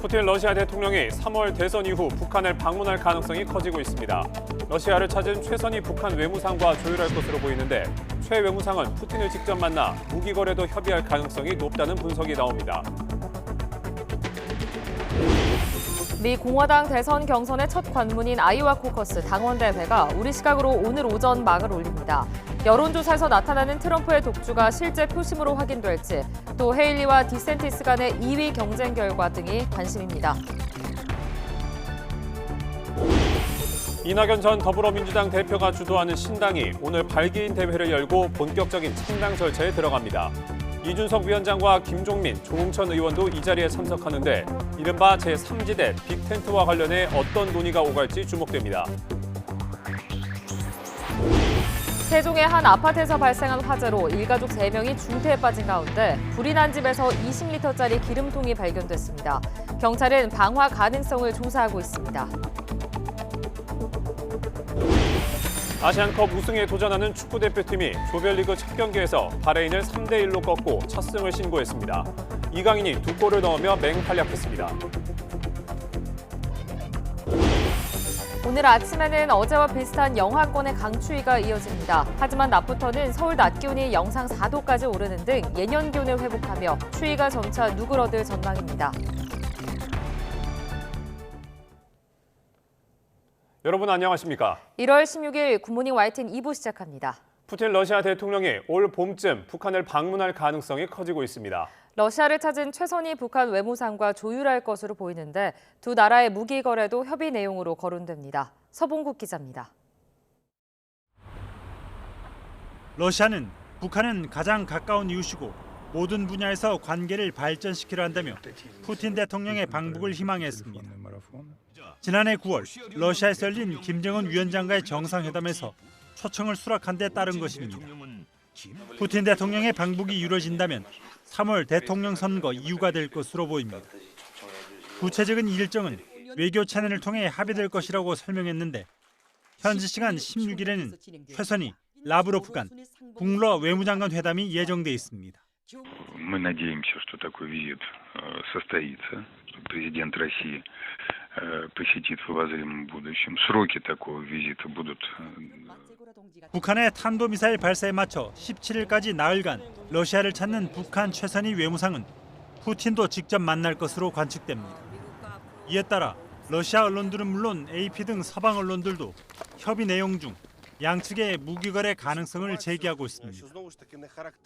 푸틴 러시아 대통령이 3월 대선 이후 북한을 방문할 가능성이 커지고 있습니다. 러시아를 찾은 최선희 북한 외무상과 조율할 것으로 보이는데 최 외무상은 푸틴을 직접 만나 무기 거래도 협의할 가능성이 높다는 분석이 나옵니다. 미 공화당 대선 경선의 첫 관문인 아이오와 코커스 당원대회가 우리 시각으로 오늘 오전 막을 올립니다. 여론조사에서 나타나는 트럼프의 독주가 실제 표심으로 확인될지, 또 헤일리와 디센티스 간의 2위 경쟁 결과 등이 관심입니다. 이낙연 전 더불어민주당 대표가 주도하는 신당이 오늘 발기인 대회를 열고 본격적인 창당 절차에 들어갑니다. 이준석 위원장과 김종민, 조홍천 의원도 이 자리에 참석하는데 이른바 제3지대 빅텐트와 관련해 어떤 논의가 오갈지 주목됩니다. 세종의 한 아파트에서 발생한 화재로 일가족 3명이 중태에 빠진 가운데 불이 난 집에서 20리터짜리 기름통이 발견됐습니다. 경찰은 방화 가능성을 조사하고 있습니다. 아시안컵 우승에 도전하는 축구대표팀이 조별리그 첫 경기에서 바레인을 3대1로 꺾고 첫 승을 신고했습니다. 이강인이 2골을 넣으며 맹활약했습니다. 오늘 아침에는 어제와 비슷한 영하권의 강추위가 이어집니다. 하지만 낮부터는 서울 낮 기온이 영상 4도까지 오르는 등 예년 기온을 회복하며 추위가 점차 누그러들 전망입니다. 여러분 안녕하십니까? 1월 16일 굿모닝 YTN 2부 시작합니다. 푸틴 러시아 대통령이 올 봄쯤 북한을 방문할 가능성이 커지고 있습니다. 러시아를 찾은 최선희 북한 외무상과 조율할 것으로 보이는데 두 나라의 무기 거래도 협의 내용으로 거론됩니다. 서봉국 기자입니다. 러시아는 북한은 가장 가까운 이웃이고 모든 분야에서 관계를 발전시키려 한다며 푸틴 대통령의 방북을 희망했습니다. 지난해 9월 러시아에서 열린 김정은 위원장과의 정상회담에서 초청을 수락한 데 따른 것입니다. 푸틴 대통령의 방북이 이루어진다면 3월 대통령 선거 이유가 될 것으로 보입니다. 구체적인 일정은 외교 채널을 통해 합의될 것이라고 설명했는데 현지 시간 16일에는 최선희, 라브로프 간 북러 외무장관 회담이 예정돼 있습니다. Мы надеемся, что такой визит состоится, что президент России посетит в обозримом будущем. Сроки такого визита будут. 북한의 탄도미사일 발사에 맞춰 17일까지 나흘간 러시아를 찾는 북한 최선희 외무상은 푸틴도 직접 만날 것으로 관측됩니다. 이에 따라 러시아 언론들은 물론 AP 등 서방 언론들도 협의 내용 중 양측의 무기거래 가능성을 제기하고 있습니다.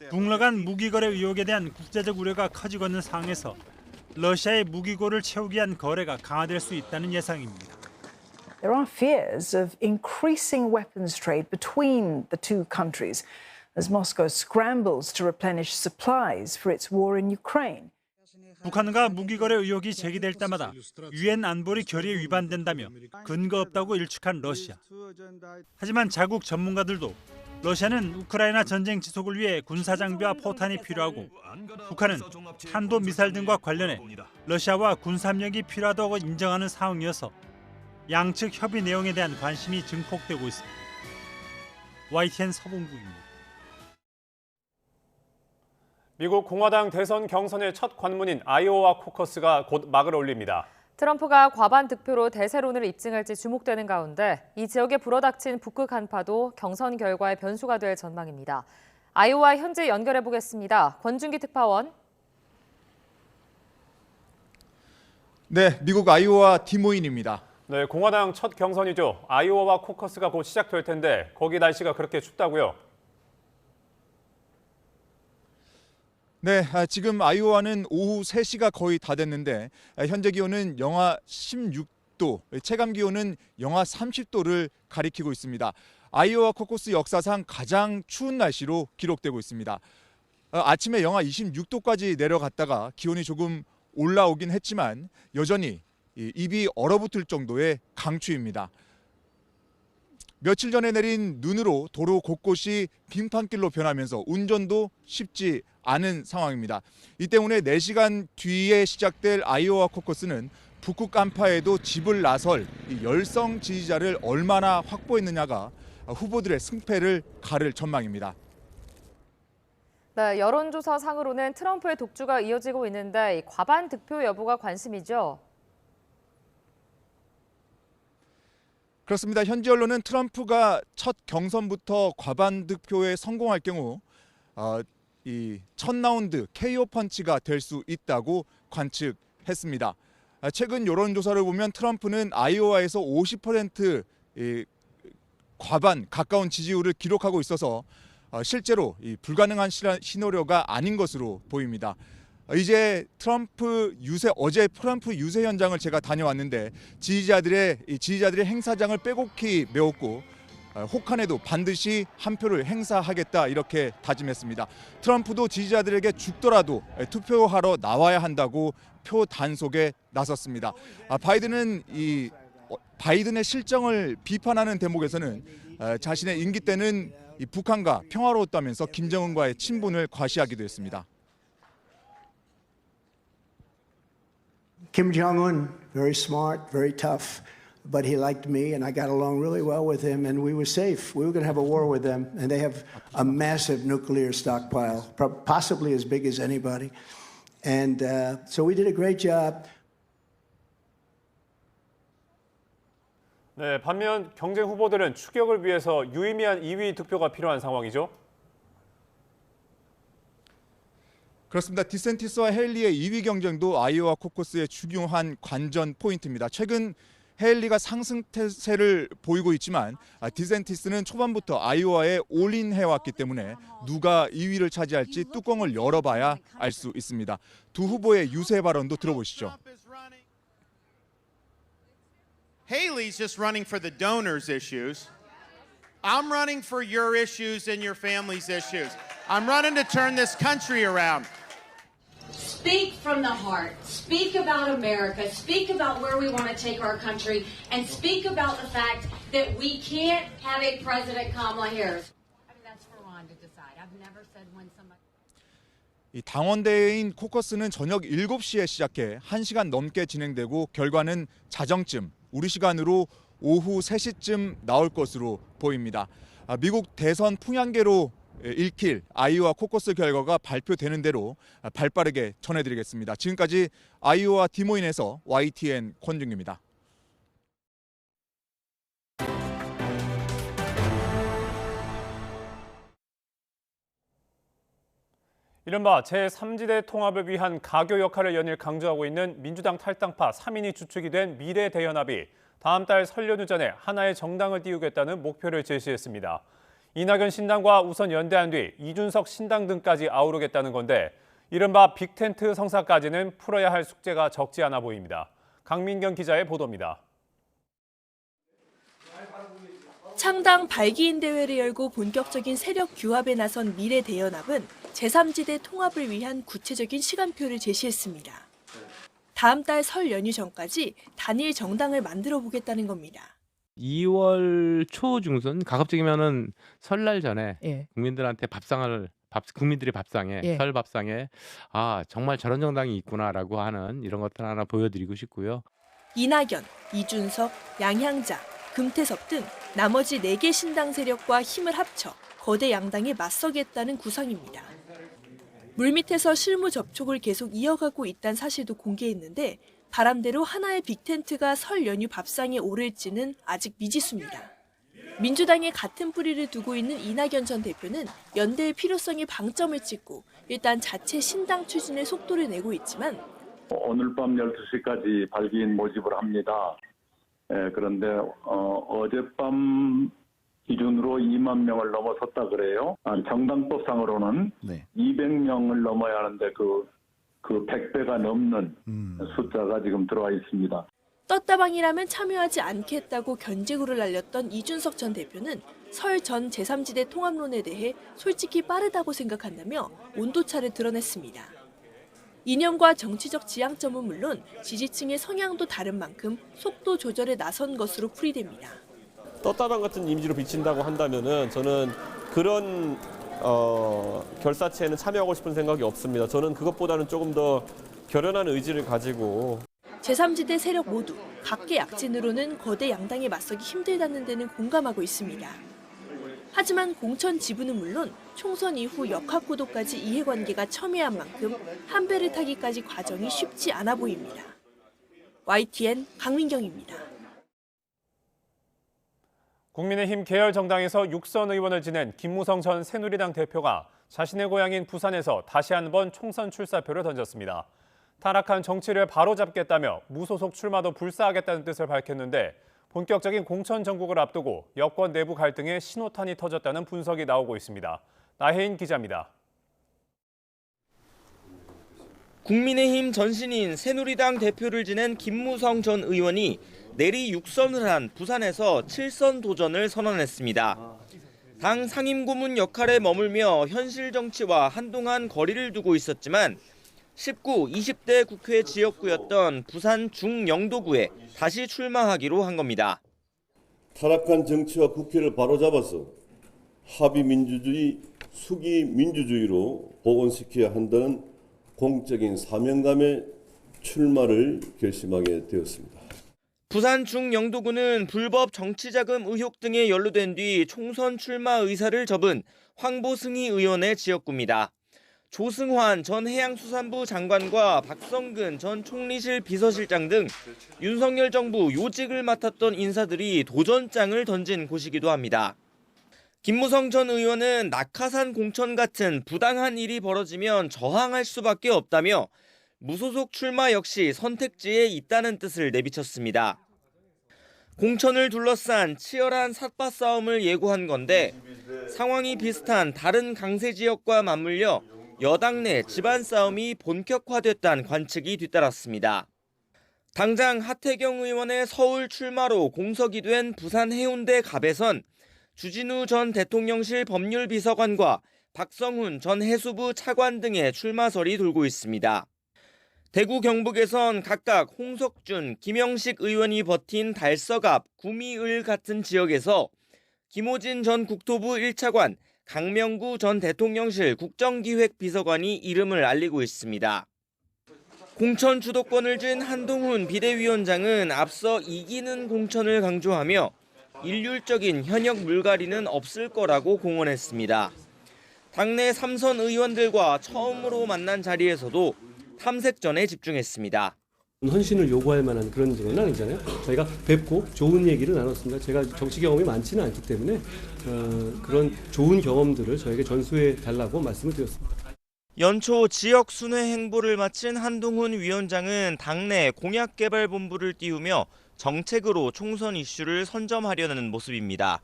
북러 간 무기거래 의혹에 대한 국제적 우려가 커지고 있는 상황에서 러시아의 무기고를 채우기 위한 거래가 강화될 수 있다는 예상입니다. There are fears of increasing weapons trade between the two countries as Moscow scrambles to replenish supplies for its war in Ukraine. 북한과 무기거래 의혹이 제기될 때마다 유엔 안보리 결의에 위반된다며 근거 없다고 일축한 러시아. 하지만 자국 전문가들도 러시아는 우크라이나 전쟁 지속을 위해 군사 장비와 포탄이 필요하고 북한은 탄도 미사일 등과 관련해 러시아와 군사 협력이 필요하다고 인정하는 상황이어서 양측 협의 내용에 대한 관심이 증폭되고 있습니다. YTN 서봉국입니다. 미국 공화당 대선 경선의 첫 관문인 아이오와 코커스가 곧 막을 올립니다. 트럼프가 과반 득표로 대세론을 입증할지 주목되는 가운데 이 지역에 불어닥친 북극 한파도 경선 결과의 변수가 될 전망입니다. 아이오와 현재 연결해 보겠습니다. 권준기 특파원. 네, 미국 아이오와 디모인입니다. 네, 공화당 첫 경선이죠. 아이오와 코커스가 곧 시작될 텐데 거기 날씨가 그렇게 춥다고요? 네, 지금 아이오와는 오후 3시가 거의 다 됐는데 현재 기온은 영하 16도, 체감 기온은 영하 30도를 가리키고 있습니다. 아이오와 코커스 역사상 가장 추운 날씨로 기록되고 있습니다. 아침에 영하 26도까지 내려갔다가 기온이 조금 올라오긴 했지만 여전히 입이 얼어붙을 정도의 강추위입니다. 며칠 전에 내린 눈으로 도로 곳곳이 빙판길로 변하면서 운전도 쉽지 않은 상황입니다. 이 때문에 4시간 뒤에 시작될 아이오와 코커스는 북극 한파에도 집을 나설 열성 지지자를 얼마나 확보했느냐가 후보들의 승패를 가를 전망입니다. 네, 여론조사 상으로는 트럼프의 독주가 이어지고 있는데 과반 득표 여부가 관심이죠. 그렇습니다. 현지 언론은 트럼프가 첫 경선부터 과반 득표에 성공할 경우 이 첫 라운드 KO 펀치가 될 수 있다고 관측했습니다. 최근 여론조사를 보면 트럼프는 아이오와에서 50% 과반 가까운 지지율을 기록하고 있어서 실제로 불가능한 시나리오가 아닌 것으로 보입니다. 이제 어제 트럼프 유세 현장을 제가 다녀왔는데 지지자들의 행사장을 빼곡히 메웠고 혹한에도 반드시 한 표를 행사하겠다 이렇게 다짐했습니다. 트럼프도 지지자들에게 죽더라도 투표하러 나와야 한다고 표 단속에 나섰습니다. 바이든의 실정을 비판하는 대목에서는 자신의 임기 때는 북한과 평화로웠다면서 김정은과의 친분을 과시하기도 했습니다. Kim Jong-un, very smart, very tough, but he liked me and I got along really well with him and we were safe. We were going to have a war with them and they have a massive nuclear stockpile, possibly as big as anybody. And so we did a great job. 네, 반면 경쟁 후보들은 추격을 위해서 유의미한 2위 득표가 필요한 상황이죠. 그렇습니다. 디센티스와 헤일리의 2위 경쟁도 아이오와 코커스의 중요한 관전 포인트입니다. 최근 헤일리가 상승세를 보이고 있지만 디센티스는 초반부터 아이오와에 올인해왔기 때문에 누가 2위를 차지할지 뚜껑을 열어봐야 알 수 있습니다. 두 후보의 유세 발언도 들어보시죠. Haley's just running for the donors' issues. I'm running for your issues and your family's issues. I'm running to turn this country around. Speak from the heart. Speak about America. Speak about where we want to take our country. And speak about the fact that we can't have a President Kamala Harris. I mean, that's for Ron to decide. I've never said when somebody... 이 당원대회인 코커스는 저녁 7시에 시작해 1시간 넘게 진행되고 결과는 자정쯤 우리 시간으로 오후 3시쯤 나올 것으로 보입니다. 미국 대선 풍향계로 읽힐 아이오와 코커스 결과가 발표되는 대로 발빠르게 전해드리겠습니다. 지금까지 아이오와 디모인에서 YTN 권중규입니다. 이른바 제3지대 통합을 위한 가교 역할을 연일 강조하고 있는 민주당 탈당파 3인이 주축이 된 미래대연합이 다음 달 설 연휴 전에 하나의 정당을 띄우겠다는 목표를 제시했습니다. 이낙연 신당과 우선 연대한 뒤 이준석 신당 등까지 아우르겠다는 건데 이른바 빅텐트 성사까지는 풀어야 할 숙제가 적지 않아 보입니다. 강민경 기자의 보도입니다. 창당 발기인 대회를 열고 본격적인 세력 규합에 나선 미래대연합은 제3지대 통합을 위한 구체적인 시간표를 제시했습니다. 다음 달 설 연휴 전까지 단일 정당을 만들어 보겠다는 겁니다. 2월 초 중순 가급적이면은 설날 전에 국민들한테 국민들의 밥상에 설 밥상에 정말 저런 정당이 있구나라고 하는 이런 것들 하나 보여드리고 싶고요. 이낙연, 이준석, 양향자, 금태섭 등 나머지 4개 신당 세력과 힘을 합쳐 거대 양당에 맞서겠다는 구상입니다. 물밑에서 실무 접촉을 계속 이어가고 있다는 사실도 공개했는데 바람대로 하나의 빅텐트가 설 연휴 밥상에 오를지는 아직 미지수입니다. 민주당에 같은 뿌리를 두고 있는 이낙연 전 대표는 연대의 필요성에 방점을 찍고 일단 자체 신당 추진에 속도를 내고 있지만 오늘 밤 12시까지 발기인 모집을 합니다. 그런데 어젯밤 기준으로 2만 명을 넘어섰다 그래요. 정당법상으로는 200명을 넘어야 하는데 그 100배가 넘는 숫자가 지금 들어와 있습니다. 떴다방이라면 참여하지 않겠다고 견제구를 날렸던 이준석 전 대표는 설 전 제3지대 통합론에 대해 솔직히 빠르다고 생각한다며 온도차를 드러냈습니다. 이념과 정치적 지향점은 물론 지지층의 성향도 다른 만큼 속도 조절에 나선 것으로 풀이됩니다. 떴다방 같은 이미지로 비친다고 한다면은 저는 그런 결사체에는 참여하고 싶은 생각이 없습니다. 저는 그것보다는 조금 더 결연한 의지를 가지고 제3지대 세력 모두 각계 약진으로는 거대 양당에 맞서기 힘들다는 데는 공감하고 있습니다. 하지만 공천 지분은 물론 총선 이후 역학구도까지 이해관계가 첨예한 만큼 한 배를 타기까지 과정이 쉽지 않아 보입니다. YTN 강민경입니다. 국민의힘 계열정당에서 6선 의원을 지낸 김무성 전 새누리당 대표가 자신의 고향인 부산에서 다시 한번 총선 출사표를 던졌습니다. 타락한 정치를 바로잡겠다며 무소속 출마도 불사하겠다는 뜻을 밝혔는데 본격적인 공천 전국을 앞두고 여권 내부 갈등에 신호탄이 터졌다는 분석이 나오고 있습니다. 나혜인 기자입니다. 국민의힘 전신인 새누리당 대표를 지낸 김무성 전 의원이 내리 6선을 한 부산에서 7선 도전을 선언했습니다. 당 상임고문 역할에 머물며 현실 정치와 한동안 거리를 두고 있었지만 19, 20대 국회 지역구였던 부산 중영도구에 다시 출마하기로 한 겁니다. 타락한 정치와 국회를 바로잡아서 합의민주주의, 수기민주주의로 복원시켜야 한다는 공적인 사명감에 출마를 결심하게 되었습니다. 부산 중영도구는 불법 정치자금 의혹 등에 연루된 뒤 총선 출마 의사를 접은 황보승희 의원의 지역구입니다. 조승환 전 해양수산부 장관과 박성근 전 총리실 비서실장 등 윤석열 정부 요직을 맡았던 인사들이 도전장을 던진 곳이기도 합니다. 김무성 전 의원은 낙하산 공천 같은 부당한 일이 벌어지면 저항할 수밖에 없다며 무소속 출마 역시 선택지에 있다는 뜻을 내비쳤습니다. 공천을 둘러싼 치열한 삿바 싸움을 예고한 건데 상황이 비슷한 다른 강세 지역과 맞물려 여당 내 집안 싸움이 본격화됐다는 관측이 뒤따랐습니다. 당장 하태경 의원의 서울 출마로 공석이 된 부산 해운대 갑에선 주진우 전 대통령실 법률비서관과 박성훈 전 해수부 차관 등의 출마설이 돌고 있습니다. 대구 경북에선 각각 홍석준, 김영식 의원이 버틴 달서갑, 구미을 같은 지역에서 김호진 전 국토부 1차관, 강명구 전 대통령실 국정기획비서관이 이름을 알리고 있습니다. 공천 주도권을 쥔 한동훈 비대위원장은 앞서 이기는 공천을 강조하며 일률적인 현역 물갈이는 없을 거라고 공언했습니다. 당내 3선 의원들과 처음으로 만난 자리에서도 탐색전에 집중했습니다. 헌신을 요구할 만한 그런 건 아니잖아요. 저희가 뵙고 좋은 얘기를 나눴습니다. 제가 정치 경험이 많지는 않기 때문에 그런 좋은 경험들을 저에게 전수해 달라고 말씀을 드렸습니다. 연초 지역 순회 행보를 마친 한동훈 위원장은 당내 공약개발본부를 띄우며 정책으로 총선 이슈를 선점하려는 모습입니다.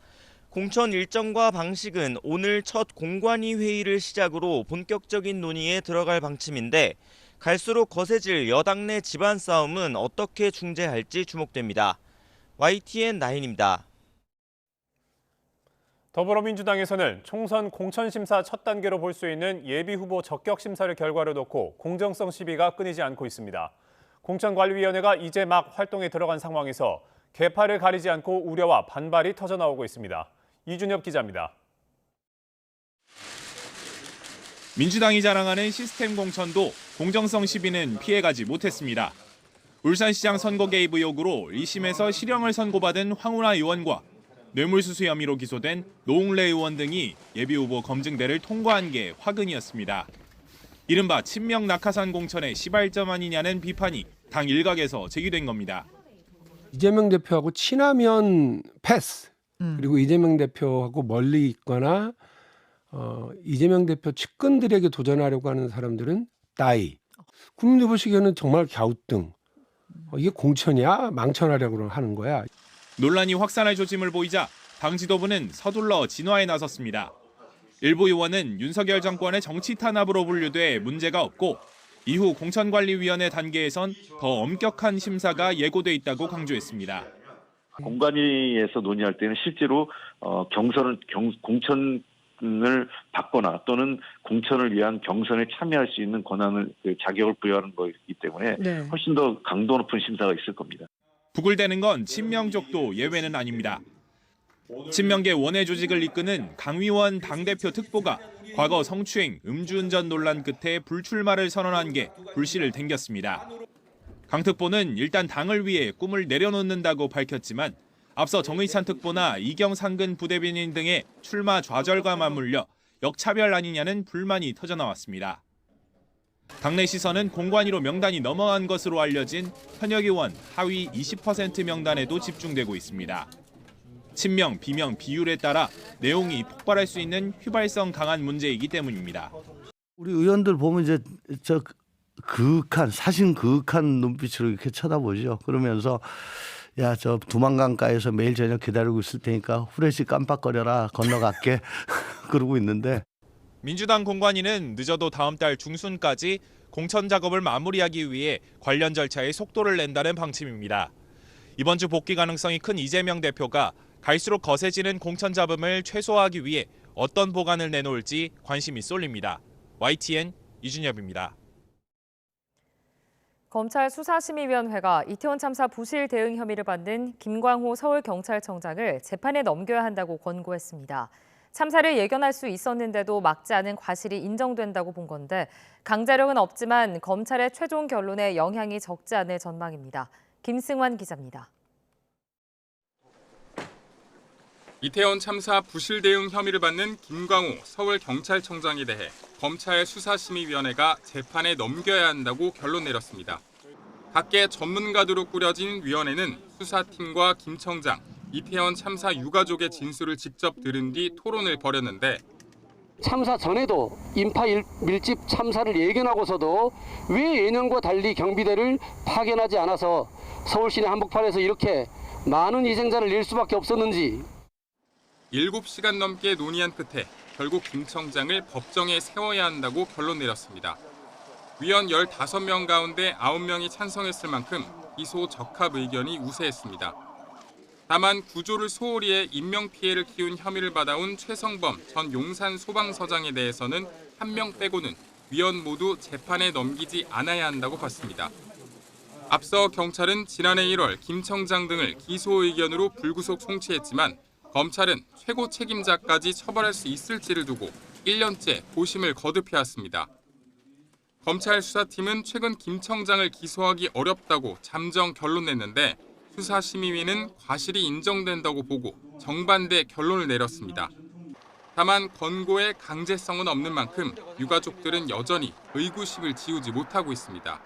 공천 일정과 방식은 오늘 첫 공관위 회의를 시작으로 본격적인 논의에 들어갈 방침인데 갈수록 거세질 여당 내 집안 싸움은 어떻게 중재할지 주목됩니다. YTN 나인입니다. 더불어민주당에서는 총선 공천심사 첫 단계로 볼 수 있는 예비후보 적격심사를 결과로 놓고 공정성 시비가 끊이지 않고 있습니다. 공천관리위원회가 이제 막 활동에 들어간 상황에서 개파를 가리지 않고 우려와 반발이 터져나오고 있습니다. 이준엽 기자입니다. 민주당이 자랑하는 시스템 공천도 공정성 시비는 피해가지 못했습니다. 울산시장 선거 개입 의혹으로 1심에서 실형을 선고받은 황운하 의원과 뇌물수수 혐의로 기소된 노웅래 의원 등이 예비후보 검증대를 통과한 게 화근이었습니다. 이른바 친명 낙하산 공천의 시발점 아니냐는 비판이 당 일각에서 제기된 겁니다. 이재명 대표하고 친하면 패스, 그리고 이재명 대표하고 멀리 있거나 이재명 대표 측근들에게 도전하려고 하는 사람들은 따이. 국민들 보시기에는 정말 갸우뚱. 이게 공천이야? 망천하려고 하는 거야. 논란이 확산할 조짐을 보이자 당 지도부는 서둘러 진화에 나섰습니다. 일부 의원은 윤석열 정권의 정치 탄압으로 분류돼 문제가 없고 이후 공천관리위원회 단계에선 더 엄격한 심사가 예고돼 있다고 강조했습니다. 공관위에서 논의할 때는 실제로 공천을 받거나 또는 공천을 위한 경선에 참여할 수 있는 권한을 자격을 부여하는 것이기 때문에 훨씬 더 강도 높은 심사가 있을 겁니다. 부글대는 건 친명족도 예외는 아닙니다. 친명계 원외 조직을 이끄는 강위원 당대표 특보가 과거 성추행, 음주운전 논란 끝에 불출마를 선언한 게 불씨를 댕겼습니다. 강 특보는 일단 당을 위해 꿈을 내려놓는다고 밝혔지만 앞서 정의찬 특보나 이경상근 부대변인 등의 출마 좌절과 맞물려 역차별 아니냐는 불만이 터져나왔습니다. 당내 시선은 공관위로 명단이 넘어간 것으로 알려진 현역 의원 하위 20% 명단에도 집중되고 있습니다. 친명, 비명, 비율에 따라 내용이 폭발할 수 있는 휘발성 강한 문제이기 때문입니다. 우리 의원들 보면 이제 저 사신 그윽한 눈빛으로 이렇게 쳐다보죠. 그러면서 야, 저 두만강가에서 매일 저녁 기다리고 있을 테니까 후레쉬 깜빡거려라 건너갈게 그러고 있는데. 민주당 공관위는 늦어도 다음 달 중순까지 공천 작업을 마무리하기 위해 관련 절차에 속도를 낸다는 방침입니다. 이번 주 복귀 가능성이 큰 이재명 대표가 갈수록 거세지는 공천 잡음을 최소화하기 위해 어떤 보관을 내놓을지 관심이 쏠립니다. YTN 이준엽입니다. 검찰 수사심의위원회가 이태원 참사 부실 대응 혐의를 받는 김광호 서울경찰청장을 재판에 넘겨야 한다고 권고했습니다. 참사를 예견할 수 있었는데도 막지 않은 과실이 인정된다고 본 건데 강제력은 없지만 검찰의 최종 결론에 영향이 적지 않을 전망입니다. 김승환 기자입니다. 이태원 참사 부실 대응 혐의를 받는 김광호 서울경찰청장에 대해 검찰 수사심의위원회가 재판에 넘겨야 한다고 결론 내렸습니다. 각계 전문가들로 꾸려진 위원회는 수사팀과 김 청장, 이태원 참사 유가족의 진술을 직접 들은 뒤 토론을 벌였는데 참사 전에도 인파 밀집 참사를 예견하고서도 왜 예년과 달리 경비대를 파견하지 않아서 서울 시내 한복판에서 이렇게 많은 희생자를 낼 수밖에 없었는지. 7시간 넘게 논의한 끝에 결국 김 청장을 법정에 세워야 한다고 결론 내렸습니다. 위원 15명 가운데 9명이 찬성했을 만큼 기소 적합 의견이 우세했습니다. 다만 구조를 소홀히 해 인명피해를 키운 혐의를 받아온 최성범 전 용산 소방서장에 대해서는 한 명 빼고는 위원 모두 재판에 넘기지 않아야 한다고 봤습니다. 앞서 경찰은 지난해 1월 김 청장 등을 기소 의견으로 불구속 송치했지만 검찰은 최고 책임자까지 처벌할 수 있을지를 두고 1년째 고심을 거듭해왔습니다. 검찰 수사팀은 최근 김 청장을 기소하기 어렵다고 잠정 결론 냈는데 수사심의위는 과실이 인정된다고 보고 정반대 결론을 내렸습니다. 다만 권고의 강제성은 없는 만큼 유가족들은 여전히 의구심을 지우지 못하고 있습니다.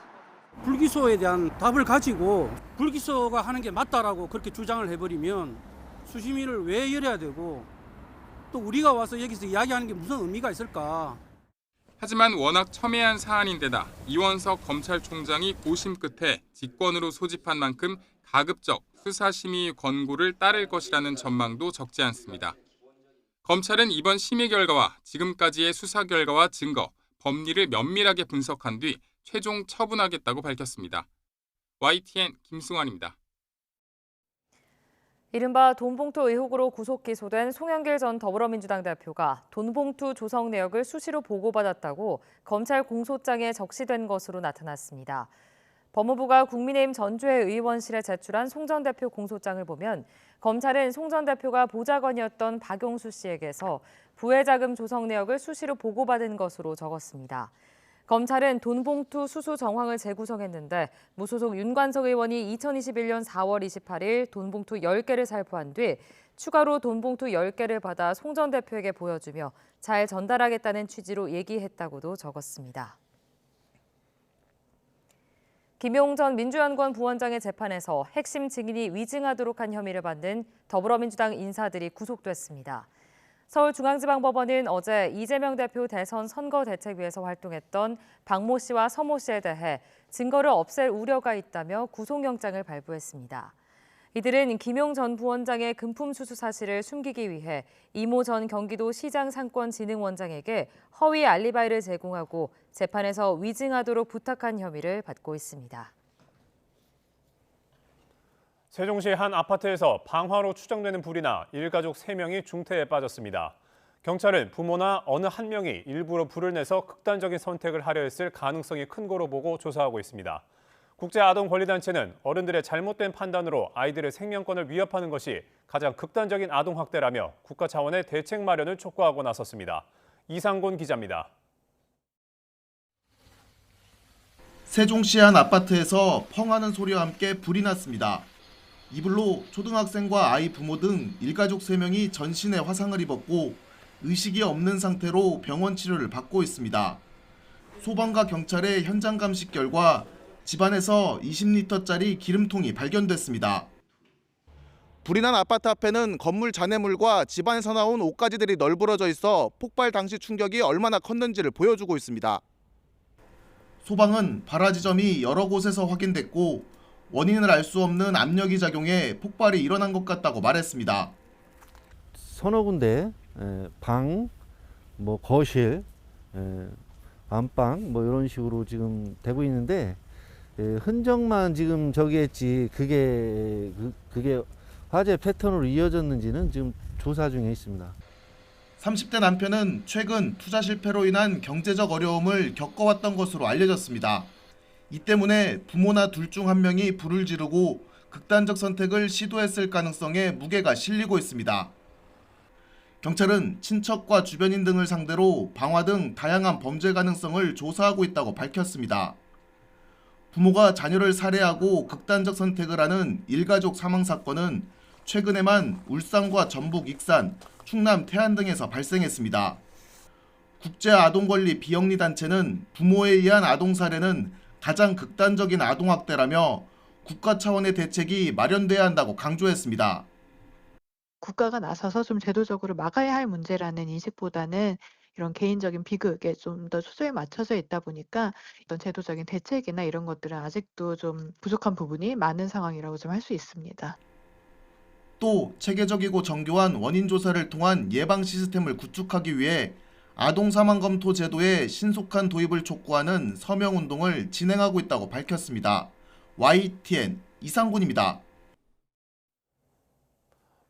불기소에 대한 답을 가지고 불기소가 하는 게 맞다라고 그렇게 주장을 해버리면 수심위를 왜 열어야 되고 또 우리가 와서 여기서 이야기하는 게 무슨 의미가 있을까. 하지만 워낙 첨예한 사안인데다 이원석 검찰총장이 고심 끝에 직권으로 소집한 만큼 가급적 수사심의 권고를 따를 것이라는 전망도 적지 않습니다. 검찰은 이번 심의 결과와 지금까지의 수사 결과와 증거, 법리를 면밀하게 분석한 뒤 최종 처분하겠다고 밝혔습니다. YTN 김승환입니다. 이른바 돈봉투 의혹으로 구속 기소된 송영길 전 더불어민주당 대표가 돈봉투 조성 내역을 수시로 보고받았다고 검찰 공소장에 적시된 것으로 나타났습니다. 법무부가 국민의힘 전주회 의원실에 제출한 송 전 대표 공소장을 보면 검찰은 송 전 대표가 보좌관이었던 박용수 씨에게서 부회자금 조성 내역을 수시로 보고받은 것으로 적었습니다. 검찰은 돈봉투 수수 정황을 재구성했는데 무소속 윤관석 의원이 2021년 4월 28일 돈봉투 10개를 살포한 뒤 추가로 돈봉투 10개를 받아 송 전 대표에게 보여주며 잘 전달하겠다는 취지로 얘기했다고도 적었습니다. 김용 전 민주연구원 부원장의 재판에서 핵심 증인이 위증하도록 한 혐의를 받는 더불어민주당 인사들이 구속됐습니다. 서울중앙지방법원은 어제 이재명 대표 대선 선거대책위에서 활동했던 박모 씨와 서모 씨에 대해 증거를 없앨 우려가 있다며 구속영장을 발부했습니다. 이들은 김용 전 부원장의 금품 수수 사실을 숨기기 위해 이모 전 경기도시장 상권진흥원장에게 허위 알리바이를 제공하고 재판에서 위증하도록 부탁한 혐의를 받고 있습니다. 세종시 한 아파트에서 방화로 추정되는 불이 나 일가족 3명이 중태에 빠졌습니다. 경찰은 부모나 어느 한 명이 일부러 불을 내서 극단적인 선택을 하려 했을 가능성이 큰 거로 보고 조사하고 있습니다. 국제아동권리단체는 어른들의 잘못된 판단으로 아이들의 생명권을 위협하는 것이 가장 극단적인 아동학대라며 국가 차원의 대책 마련을 촉구하고 나섰습니다. 이상곤 기자입니다. 세종시 한 아파트에서 펑하는 소리와 함께 불이 났습니다. 이불로 초등학생과 아이 부모 등 일가족 3명이 전신에 화상을 입었고 의식이 없는 상태로 병원 치료를 받고 있습니다. 소방과 경찰의 현장 감식 결과 집안에서 20리터짜리 기름통이 발견됐습니다. 불이 난 아파트 앞에는 건물 잔해물과 집안에서 나온 옷가지들이 널브러져 있어 폭발 당시 충격이 얼마나 컸는지를 보여주고 있습니다. 소방은 발화 지점이 여러 곳에서 확인됐고 원인을 알 수 없는 압력이 작용해 폭발이 일어난 것 같다고 말했습니다. 서너 군데 방, 거실, 안방 이런 식으로 지금 되고 있는데 흔적만 지금 저기 했지 그게 화재 패턴으로 이어졌는지는 지금 조사 중에 있습니다. 30대 남편은 최근 투자 실패로 인한 경제적 어려움을 겪어왔던 것으로 알려졌습니다. 이 때문에 부모나 둘 중 한 명이 불을 지르고 극단적 선택을 시도했을 가능성에 무게가 실리고 있습니다. 경찰은 친척과 주변인 등을 상대로 방화 등 다양한 범죄 가능성을 조사하고 있다고 밝혔습니다. 부모가 자녀를 살해하고 극단적 선택을 하는 일가족 사망 사건은 최근에만 울산과 전북 익산, 충남 태안 등에서 발생했습니다. 국제아동권리 비영리 단체는 부모에 의한 아동살해는 가장 극단적인 아동학대라며 국가 차원의 대책이 마련돼야 한다고 강조했습니다. 국가가 나서서 좀 제도적으로 막아야 할 문제라는 인식보다는 이런 개인적인 비극에 좀 더 초점이 맞춰져 있다 보니까 어떤 제도적인 대책이나 이런 것들은 아직도 좀 부족한 부분이 많은 상황이라고 좀 할 수 있습니다. 또 체계적이고 정교한 원인 조사를 통한 예방 시스템을 구축하기 위해 아동 사망 검토 제도의 신속한 도입을 촉구하는 서명 운동을 진행하고 있다고 밝혔습니다. YTN 이상군입니다.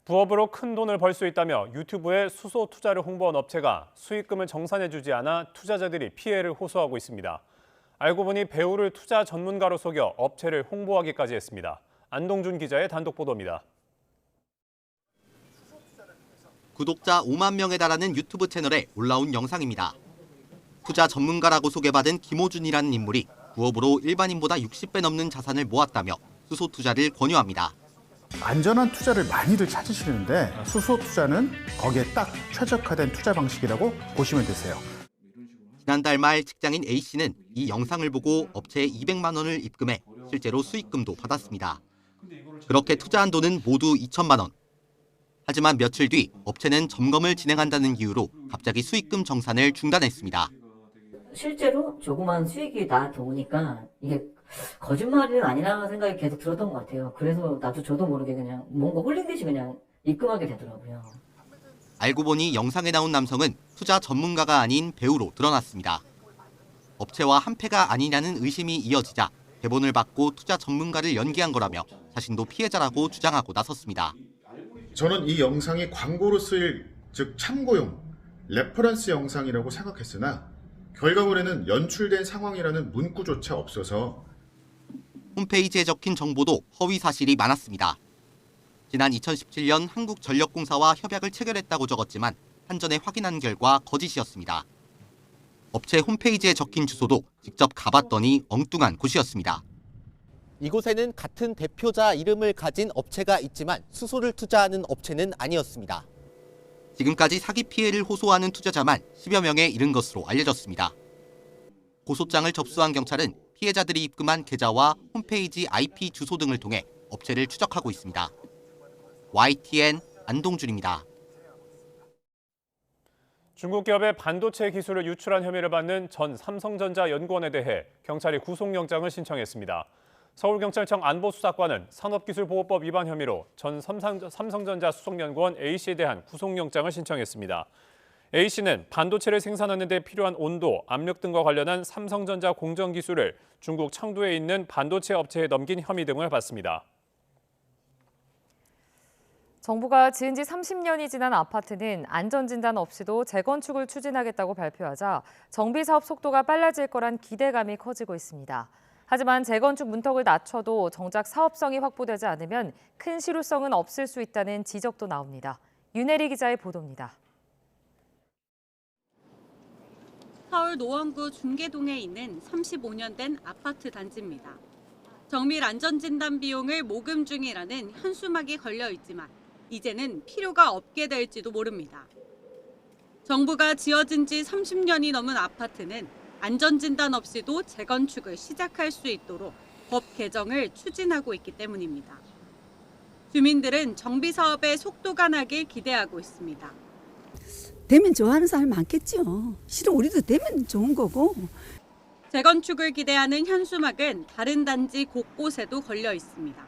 부업으로 큰 돈을 벌 수 있다며 유튜브에 수소 투자를 홍보한 업체가 수익금을 정산해주지 않아 투자자들이 피해를 호소하고 있습니다. 알고 보니 배우를 투자 전문가로 속여 업체를 홍보하기까지 했습니다. 안동준 기자의 단독 보도입니다. 구독자 5만 명에 달하는 유튜브 채널에 올라온 영상입니다. 투자 전문가라고 소개받은 김호준이라는 인물이 부업으로 일반인보다 60배 넘는 자산을 모았다며 수소 투자를 권유합니다. 안전한 투자를 많이들 찾으시는데 수소 투자는 거기에 딱 최적화된 투자 방식이라고 보시면 되세요. 지난달 말 직장인 A씨는 이 영상을 보고 업체에 200만 원을 입금해 실제로 수익금도 받았습니다. 그렇게 투자한 돈은 모두 2천만 원. 하지만 며칠 뒤 업체는 점검을 진행한다는 이유로 갑자기 수익금 정산을 중단했습니다. 실제로 조그만 수익이 나오니까 이게 거짓말은 아니라 생각이 계속 들었던 것 같아요. 그래서 저도 모르게 그냥 뭔가 홀린 듯이 그냥 입금하게 되더라고요. 알고 보니 영상에 나온 남성은 투자 전문가가 아닌 배우로 드러났습니다. 업체와 한패가 아니냐는 의심이 이어지자 대본을 받고 투자 전문가를 연기한 거라며 자신도 피해자라고 주장하고 나섰습니다. 저는 이 영상이 광고로 쓰일 즉 참고용, 레퍼런스 영상이라고 생각했으나 결과물에는 연출된 상황이라는 문구조차 없어서 홈페이지에 적힌 정보도 허위 사실이 많았습니다. 지난 2017년 한국전력공사와 협약을 체결했다고 적었지만 한전에 확인한 결과 거짓이었습니다. 업체 홈페이지에 적힌 주소도 직접 가봤더니 엉뚱한 곳이었습니다. 이곳에는 같은 대표자 이름을 가진 업체가 있지만 수소를 투자하는 업체는 아니었습니다. 지금까지 사기 피해를 호소하는 투자자만 10여 명에 이른 것으로 알려졌습니다. 고소장을 접수한 경찰은 피해자들이 입금한 계좌와 홈페이지 IP 주소 등을 통해 업체를 추적하고 있습니다. YTN 안동준입니다. 중국 기업의 반도체 기술을 유출한 혐의를 받는 전 삼성전자 연구원에 대해 경찰이 구속영장을 신청했습니다. 서울경찰청 안보수사관은 산업기술보호법 위반 혐의로 전 삼성전자 수석연구원 A씨에 대한 구속영장을 신청했습니다. A씨는 반도체를 생산하는 데 필요한 온도, 압력 등과 관련한 삼성전자 공정기술을 중국 청두에 있는 반도체 업체에 넘긴 혐의 등을 받습니다. 정부가 지은 지 30년이 지난 아파트는 안전진단 없이도 재건축을 추진하겠다고 발표하자 정비사업 속도가 빨라질 거란 기대감이 커지고 있습니다. 하지만 재건축 문턱을 낮춰도 정작 사업성이 확보되지 않으면 큰 실효성은 없을 수 있다는 지적도 나옵니다. 윤혜리 기자의 보도입니다. 서울 노원구 중계동에 있는 35년 된 아파트 단지입니다. 정밀 안전진단 비용을 모금 중이라는 현수막이 걸려 있지만 이제는 필요가 없게 될지도 모릅니다. 정부가 지어진 지 30년이 넘은 아파트는 안전진단 없이도 재건축을 시작할 수 있도록 법 개정을 추진하고 있기 때문입니다. 주민들은 정비 사업의 속도가 나길 기대하고 있습니다. 되면 좋아하는 사람이 많겠죠. 실은 우리도 되면 좋은 거고. 재건축을 기대하는 현수막은 다른 단지 곳곳에도 걸려 있습니다.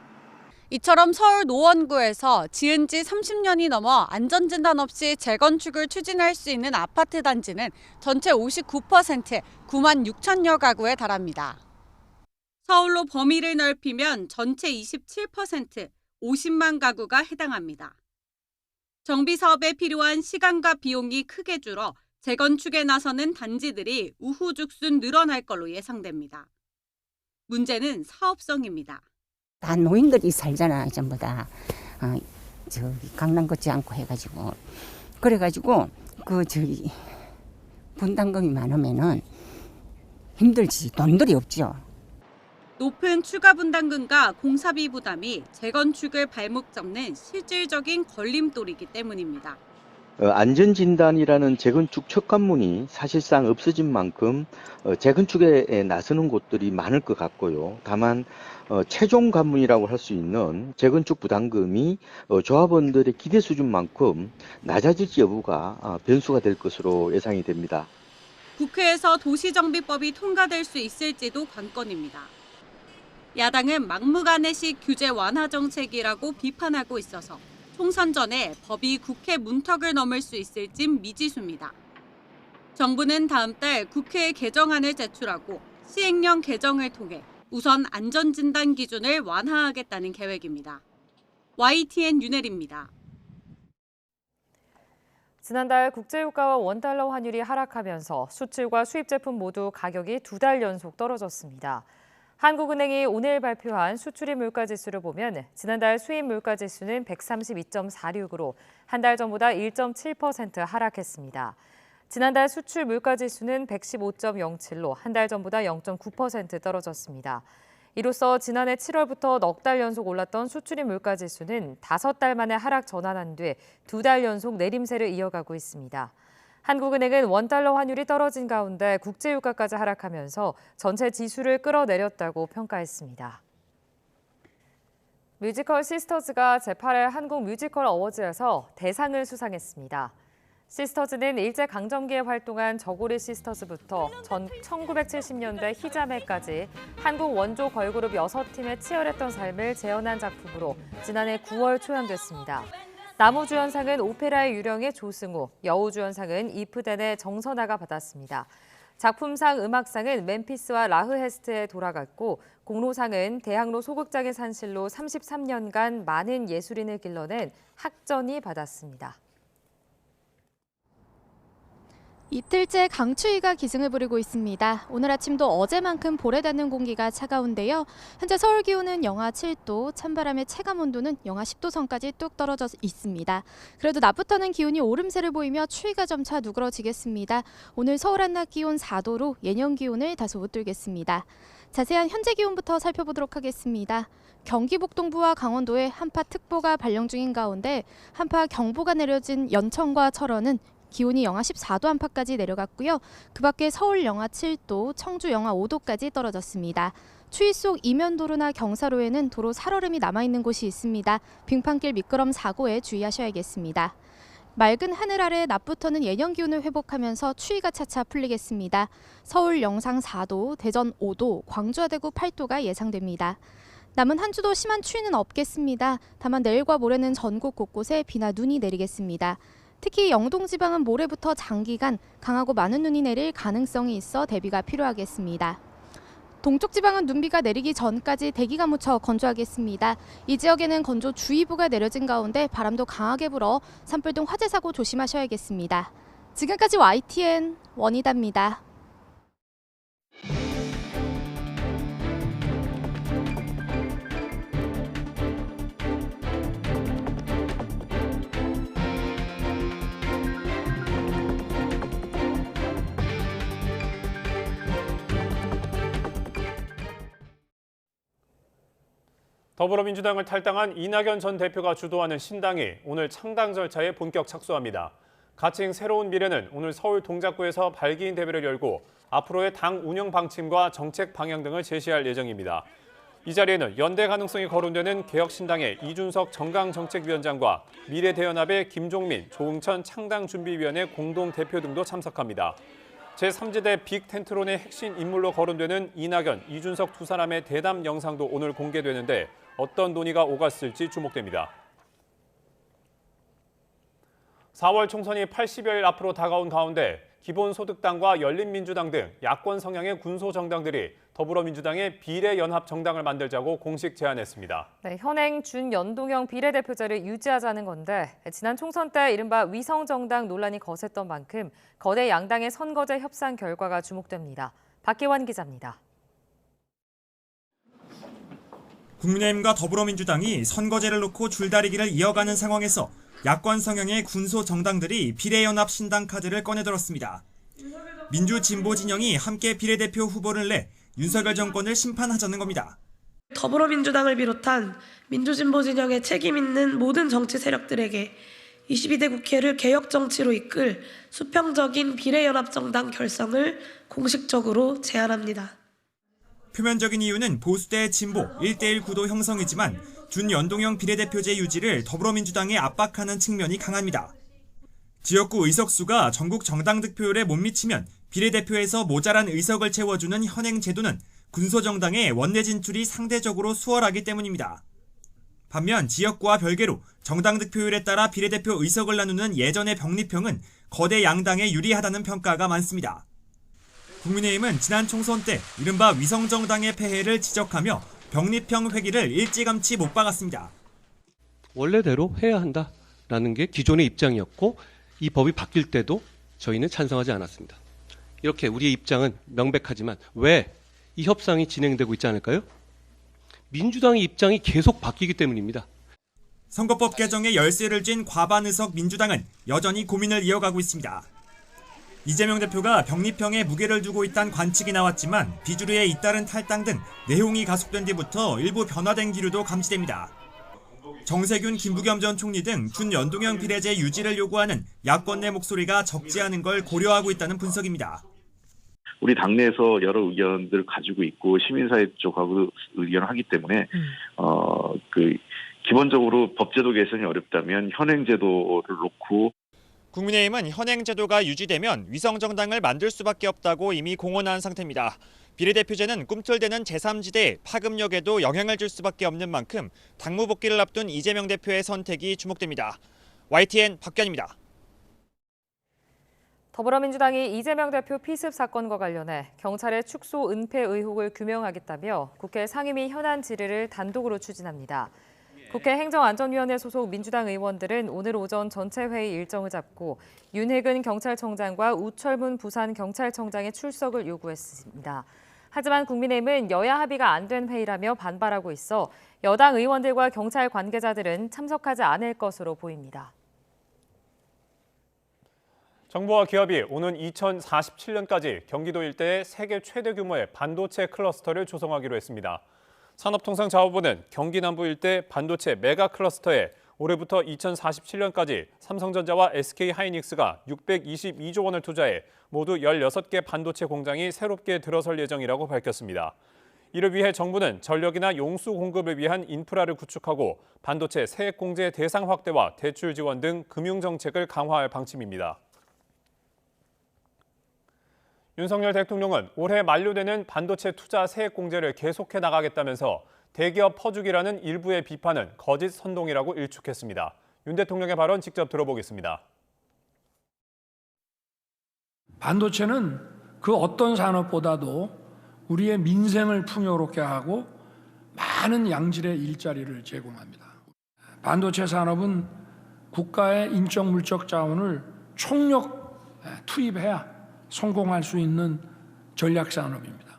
이처럼 서울 노원구에서 지은 지 30년이 넘어 안전진단 없이 재건축을 추진할 수 있는 아파트 단지는 전체 59%, 9만 6천여 가구에 달합니다. 서울로 범위를 넓히면 전체 27%, 50만 가구가 해당합니다. 정비 사업에 필요한 시간과 비용이 크게 줄어 재건축에 나서는 단지들이 우후죽순 늘어날 걸로 예상됩니다. 문제는 사업성입니다. 다 노인들이 살잖아, 전부 다. 강남 걷지 않고 해가지고. 그래가지고, 분담금이 많으면은 힘들지, 돈들이 없죠. 높은 추가 분담금과 공사비 부담이 재건축을 발목 잡는 실질적인 걸림돌이기 때문입니다. 안전진단이라는 재건축 첫 관문이 사실상 없어진 만큼 재건축에 나서는 곳들이 많을 것 같고요. 다만 최종 관문이라고 할 수 있는 재건축 부담금이 조합원들의 기대 수준만큼 낮아질지 여부가 변수가 될 것으로 예상이 됩니다. 국회에서 도시정비법이 통과될 수 있을지도 관건입니다. 야당은 막무가내식 규제 완화 정책이라고 비판하고 있어서 총선 전에 법이 국회 문턱을 넘을 수 있을진 미지수입니다. 정부는 다음 달 국회에 개정안을 제출하고 시행령 개정을 통해 우선 안전진단 기준을 완화하겠다는 계획입니다. YTN 윤혜리입니다. 지난달 국제유가와 원달러 환율이 하락하면서 수출과 수입 제품 모두 가격이 2달 연속 떨어졌습니다. 한국은행이 오늘 발표한 수출입 물가지수를 보면 지난달 수입 물가지수는 132.46으로 한 달 전보다 1.7% 하락했습니다. 지난달 수출 물가지수는 115.07로 한 달 전보다 0.9% 떨어졌습니다. 이로써 지난해 7월부터 넉 달 연속 올랐던 수출입 물가지수는 5달 만에 하락 전환한 뒤 2달 연속 내림세를 이어가고 있습니다. 한국은행은 원달러 환율이 떨어진 가운데 국제유가까지 하락하면서 전체 지수를 끌어내렸다고 평가했습니다. 뮤지컬 시스터즈가 제8회 한국 뮤지컬 어워즈에서 대상을 수상했습니다. 시스터즈는 일제강점기에 활동한 저고리 시스터즈부터 1970년대 희자매까지 한국 원조 걸그룹 6팀의 치열했던 삶을 재현한 작품으로 지난해 9월 초연됐습니다. 나무주연상은 오페라의 유령의 조승우, 여우주연상은 이프덴의 정선아가 받았습니다. 작품상 음악상은 멤피스와 라흐헤스트에 돌아갔고 공로상은 대학로 소극장의 산실로 33년간 많은 예술인을 길러낸 학전이 받았습니다. 이틀째 강추위가 기승을 부리고 있습니다. 오늘 아침도 어제만큼 볼에 닿는 공기가 차가운데요. 현재 서울 기온은 영하 7도, 찬바람의 체감 온도는 영하 10도 선까지 뚝 떨어져 있습니다. 그래도 낮부터는 기온이 오름세를 보이며 추위가 점차 누그러지겠습니다. 오늘 서울 한낮 기온 4도로 예년 기온을 다소 웃돌겠습니다. 자세한 현재 기온부터 살펴보도록 하겠습니다. 경기 북동부와 강원도에 한파특보가 발령 중인 가운데 한파 경보가 내려진 연천과 철원은 기온이 영하 14도 안팎까지 내려갔고요. 그 밖에 서울 영하 7도, 청주 영하 5도까지 떨어졌습니다. 추위 속 이면도로나 경사로에는 도로 살얼음이 남아있는 곳이 있습니다. 빙판길 미끄럼 사고에 주의하셔야겠습니다. 맑은 하늘 아래 낮부터는 예년 기온을 회복하면서 추위가 차차 풀리겠습니다. 서울 영상 4도, 대전 5도, 광주와 대구 8도가 예상됩니다. 남은 한 주도 심한 추위는 없겠습니다. 다만 내일과 모레는 전국 곳곳에 비나 눈이 내리겠습니다. 특히 영동 지방은 모레부터 장기간 강하고 많은 눈이 내릴 가능성이 있어 대비가 필요하겠습니다. 동쪽 지방은 눈비가 내리기 전까지 대기가 묻혀 건조하겠습니다. 이 지역에는 건조주의보가 내려진 가운데 바람도 강하게 불어 산불 등 화재 사고 조심하셔야겠습니다. 지금까지 YTN 원희다입니다. 더불어민주당을 탈당한 이낙연 전 대표가 주도하는 신당이 오늘 창당 절차에 본격 착수합니다. 가칭 새로운 미래는 오늘 서울 동작구에서 발기인 대회를 열고 앞으로의 당 운영 방침과 정책 방향 등을 제시할 예정입니다. 이 자리에는 연대 가능성이 거론되는 개혁신당의 이준석 정강정책위원장과 미래대연합의 김종민, 조응천 창당준비위원회 공동대표 등도 참석합니다. 제3지대 빅텐트론의 핵심 인물로 거론되는 이낙연, 이준석 두 사람의 대담 영상도 오늘 공개되는데 어떤 논의가 오갔을지 주목됩니다. 4월 총선이 80여일 앞으로 다가온 가운데 기본소득당과 열린민주당 등 야권 성향의 군소정당들이 더불어민주당의 비례연합정당을 만들자고 공식 제안했습니다. 네, 현행 준연동형 비례대표제를 유지하자는 건데 지난 총선 때 이른바 위성정당 논란이 거셌던 만큼 거대 양당의 선거제 협상 결과가 주목됩니다. 박기환 기자입니다. 국민의힘과 더불어민주당이 선거제를 놓고 줄다리기를 이어가는 상황에서 야권 성향의 군소 정당들이 비례연합 신당 카드를 꺼내들었습니다. 민주진보 진영이 함께 비례대표 후보를 내 윤석열 정권을 심판하자는 겁니다. 더불어민주당을 비롯한 민주진보 진영의 책임 있는 모든 정치 세력들에게 22대 국회를 개혁 정치로 이끌 수평적인 비례연합정당 결성을 공식적으로 제안합니다. 표면적인 이유는 보수대 진보 1대1 구도 형성이지만 준연동형 비례대표제 유지를 더불어민주당에 압박하는 측면이 강합니다. 지역구 의석수가 전국 정당 득표율에 못 미치면 비례대표에서 모자란 의석을 채워주는 현행 제도는 군소정당의 원내 진출이 상대적으로 수월하기 때문입니다. 반면 지역구와 별개로 정당 득표율에 따라 비례대표 의석을 나누는 예전의 병립형은 거대 양당에 유리하다는 평가가 많습니다. 국민의힘은 지난 총선 때 이른바 위성정당의 폐해를 지적하며 병립형 회기를 일찌감치 못 박았습니다. 원래대로 해야 한다라는 게 기존의 입장이었고 이 법이 바뀔 때도 저희는 찬성하지 않았습니다. 이렇게 우리의 입장은 명백하지만 왜 이 협상이 진행되고 있지 않을까요? 민주당의 입장이 계속 바뀌기 때문입니다. 선거법 개정에 열쇠를 쥔 과반 의석 민주당은 여전히 고민을 이어가고 있습니다. 이재명 대표가 병립형에 무게를 두고 있다는 관측이 나왔지만 비주류에 잇따른 탈당 등 내용이 가속된 뒤부터 일부 변화된 기류도 감지됩니다. 정세균, 김부겸 전 총리 등 준연동형 비례제 유지를 요구하는 야권 내 목소리가 적지 않은 걸 고려하고 있다는 분석입니다. 우리 당내에서 여러 의견들을 가지고 있고 시민사회 쪽하고 의견을 하기 때문에 기본적으로 법제도 개선이 어렵다면 현행 제도를 놓고 국민의힘은 현행 제도가 유지되면 위성정당을 만들 수밖에 없다고 이미 공언한 상태입니다. 비례대표제는 꿈틀대는 제3지대의 파급력에도 영향을 줄 수밖에 없는 만큼 당무 복귀를 앞둔 이재명 대표의 선택이 주목됩니다. YTN 박견입니다. 더불어민주당이 이재명 대표 피습 사건과 관련해 경찰의 축소 은폐 의혹을 규명하겠다며 국회 상임위 현안 질의를 단독으로 추진합니다. 국회 행정안전위원회 소속 민주당 의원들은 오늘 오전 전체 회의 일정을 잡고 윤혜근 경찰청장과 우철문 부산경찰청장의 출석을 요구했습니다. 하지만 국민의힘은 여야 합의가 안 된 회의라며 반발하고 있어 여당 의원들과 경찰 관계자들은 참석하지 않을 것으로 보입니다. 정부와 기업이 오는 2047년까지 경기도 일대에 세계 최대 규모의 반도체 클러스터를 조성하기로 했습니다. 산업통상자원부는 경기 남부 일대 반도체 메가 클러스터에 올해부터 2047년까지 삼성전자와 SK하이닉스가 622조 원을 투자해 모두 16개 반도체 공장이 새롭게 들어설 예정이라고 밝혔습니다. 이를 위해 정부는 전력이나 용수 공급을 위한 인프라를 구축하고 반도체 세액 공제 대상 확대와 대출 지원 등 금융 정책을 강화할 방침입니다. 윤석열 대통령은 올해 만료되는 반도체 투자 세액 공제를 계속해 나가겠다면서 대기업 퍼주기라는 일부의 비판은 거짓 선동이라고 일축했습니다. 윤 대통령의 발언 직접 들어보겠습니다. 반도체는 그 어떤 산업보다도 우리의 민생을 풍요롭게 하고 많은 양질의 일자리를 제공합니다. 반도체 산업은 국가의 인적 물적 자원을 총력 투입해야 성공할 수 있는 전략 산업입니다.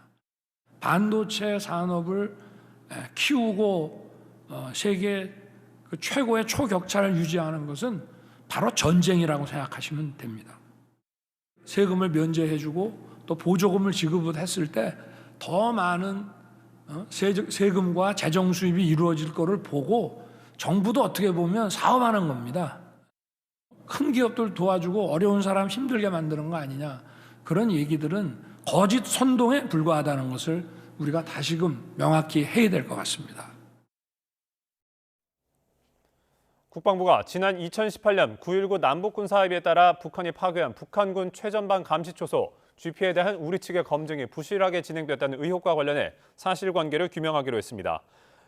반도체 산업을 키우고 세계 최고의 초격차를 유지하는 것은 바로 전쟁이라고 생각하시면 됩니다. 세금을 면제해주고 또 보조금을 지급했을 때 더 많은 세금과 재정 수입이 이루어질 거를 보고 정부도 어떻게 보면 사업하는 겁니다. 큰 기업들 도와주고 어려운 사람 힘들게 만드는 거 아니냐. 그런 얘기들은 거짓 선동에 불과하다는 것을 우리가 다시금 명확히 해야 될 것 같습니다. 국방부가 지난 2018년 9.19 남북군 사합의에 따라 북한이 파괴한 북한군 최전방 감시초소 GP에 대한 우리 측의 검증이 부실하게 진행됐다는 의혹과 관련해 사실관계를 규명하기로 했습니다.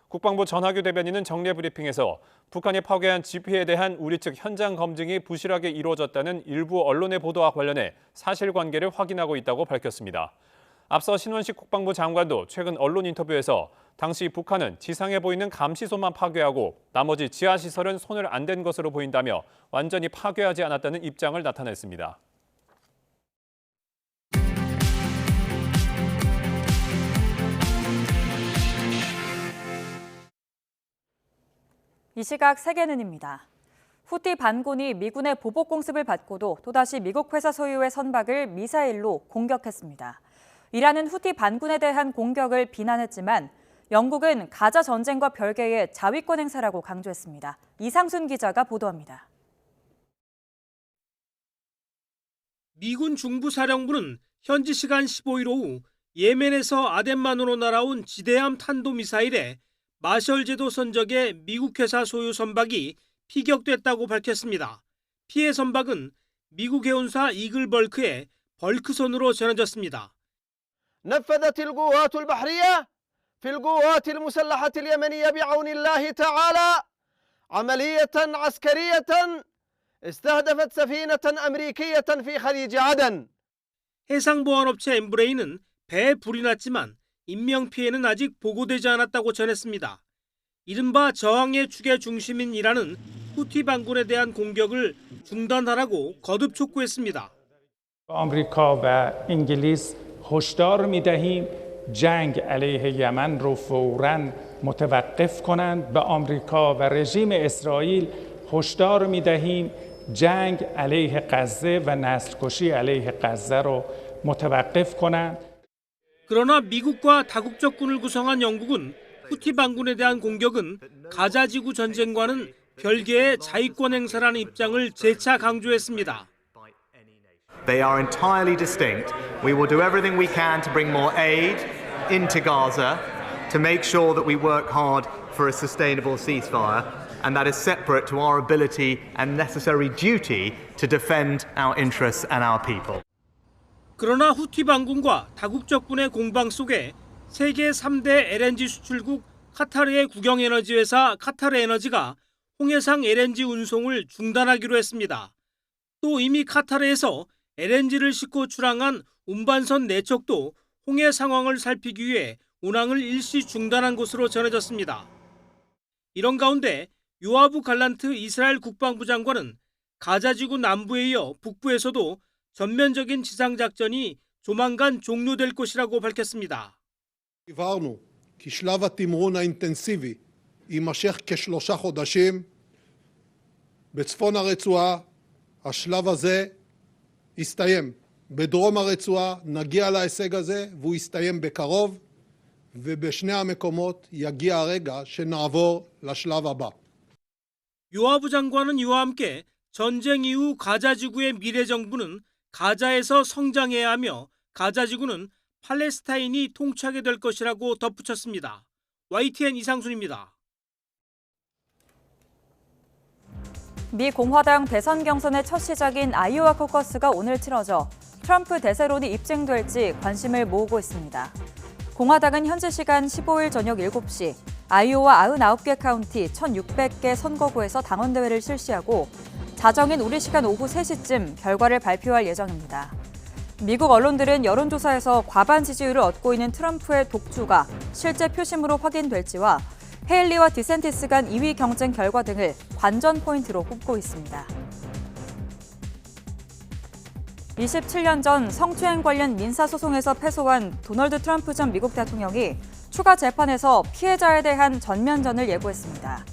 국방부 전하규 대변인은 정례 브리핑에서 북한이 파괴한 GP에 대한 우리 측 현장 검증이 부실하게 이루어졌다는 일부 언론의 보도와 관련해 사실관계를 확인하고 있다고 밝혔습니다. 앞서 신원식 국방부 장관도 최근 언론 인터뷰에서 당시 북한은 지상에 보이는 감시소만 파괴하고 나머지 지하시설은 손을 안 댄 것으로 보인다며 완전히 파괴하지 않았다는 입장을 나타냈습니다. 이 시각 세계는입니다. 후티 반군이 미군의 보복 공습을 받고도 또다시 미국 회사 소유의 선박을 미사일로 공격했습니다. 이란은 후티 반군에 대한 공격을 비난했지만 영국은 가자 전쟁과 별개의 자위권 행사라고 강조했습니다. 이상순 기자가 보도합니다. 미군 중부사령부는 현지 시간 15일 오후 예멘에서 아덴만으로 날아온 지대함 탄도미사일에 마셜 제도 선적의 미국 회사 소유 선박이 피격됐다고 밝혔습니다. 피해 선박은 미국 해운사 이글벌크의 벌크선으로 전해졌습니다. نفذت القوات البحرية في القوات المسلحة اليمنية بعون الله تعالى عملية عسكرية استهدفت سفينة أمريكية في خليج عدن. 해상보안업체 엠브레이는 배에 불이 났지만 인명피해는 아직 보고되지 않았다고 전했습니다. 이른바 저항의 축의 중심인 이란은 후티 반군에 대한 공격을 중단하라고 거듭 촉구했습니다. آمریکا و انگلیس هشدار می‌دهیم جنگ علیه یمن رو فوراً متوقف کنند. به آمریکا و رژیم اسرائیل هشدار می‌دهیم جنگ علیه غزه و نسل‌کشی علیه غزه رو متوقف کنند. 그러나 미국과 다국적군을 구성한 영국은 후티 반군에 대한 공격은 가자지구 전쟁과는 별개의 자위권 행사라는 입장을 재차 강조했습니다. They are entirely distinct. We will do everything we can to bring more aid into Gaza to make sure that we work hard for a sustainable ceasefire, and that is separate to our ability and necessary duty to defend our interests and our people. 그러나 후티 반군과 다국적군의 공방 속에 세계 3대 LNG 수출국 카타르의 국영에너지 회사 카타르에너지가 홍해상 LNG 운송을 중단하기로 했습니다. 또 이미 카타르에서 LNG를 싣고 출항한 운반선 4척도 홍해 상황을 살피기 위해 운항을 일시 중단한 것으로 전해졌습니다. 이런 가운데 요아브 갈란트 이스라엘 국방부 장관은 가자지구 남부에 이어 북부에서도 전면적인 지상작전이 조만간 종료될 것이라고 밝혔습니다. הבהרנו כי שלב התמרון האינטנסיבי יימשך כ3 חודשים. בצפון הרצועה השלב הזה יסתיים. בדרום הרצועה נגיע להישג הזה והוא יסתיים בקרוב, ובשני המקומות יגיע הרגע שנעבור לשלב הבא. 요아브 장관은 이와 함께 전쟁 이후 가자지구의 미래 정부는 가자에서 성장해야 하며 가자지구는 팔레스타인이 통치하게 될 것이라고 덧붙였습니다. YTN 이상순입니다. 미 공화당 대선 경선의 첫 시작인 아이오와 코커스가 오늘 치러져 트럼프 대세론이 입증될지 관심을 모으고 있습니다. 공화당은 현지 시간 15일 저녁 7시 아이오와 99개 카운티 1,600개 선거구에서 당원대회를 실시하고 자정인 우리 시간 오후 3시쯤 결과를 발표할 예정입니다. 미국 언론들은 여론조사에서 과반 지지율을 얻고 있는 트럼프의 독주가 실제 표심으로 확인될지와 헤일리와 디센티스 간 2위 경쟁 결과 등을 관전 포인트로 꼽고 있습니다. 27년 전 성추행 관련 민사소송에서 패소한 도널드 트럼프 전 미국 대통령이 추가 재판에서 피해자에 대한 전면전을 예고했습니다.